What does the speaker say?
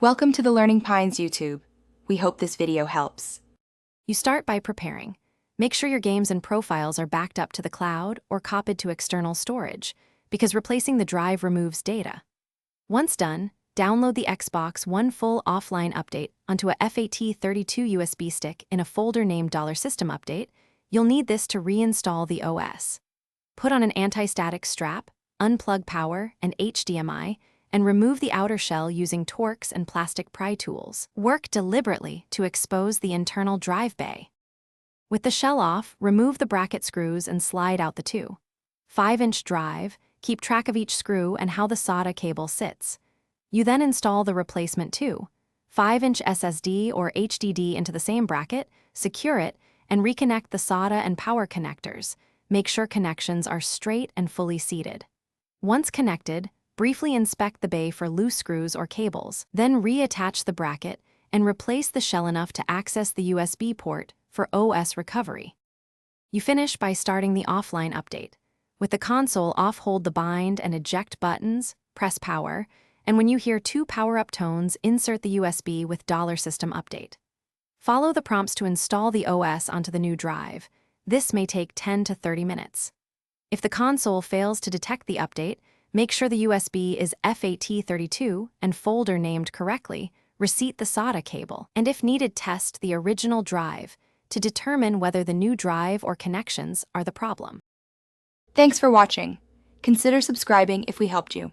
Welcome to the Learning Pines YouTube. We hope this video helps. You start by preparing. Make sure your games and profiles are backed up to the cloud or copied to external storage, because replacing the drive removes data. Once done, download the Xbox One full offline update onto a FAT32 USB stick in a folder named $System Update. You'll need this to reinstall the OS. Put on an anti-static strap, unplug power and HDMI, and remove the outer shell using Torx and plastic pry tools. Work deliberately to expose the internal drive bay. With the shell off, remove the bracket screws and slide out the 2.5-inch drive. Keep track of each screw and how the SATA cable sits. You then install the replacement 2.5-inch SSD or HDD into the same bracket, secure it, and reconnect the SATA and power connectors. Make sure connections are straight and fully seated. Once connected, briefly inspect the bay for loose screws or cables, then reattach the bracket and replace the shell enough to access the USB port for OS recovery. You finish by starting the offline update. With the console off, hold the bind and eject buttons, press power, and when you hear 2 power-up tones, insert the USB with $System Update. Follow the prompts to install the OS onto the new drive. This may take 10 to 30 minutes. If the console fails to detect the update, make sure the USB is FAT32 and folder named correctly, reseat the SATA cable, and if needed, test the original drive to determine whether the new drive or connections are the problem. Thanks for watching. Consider subscribing if we helped you.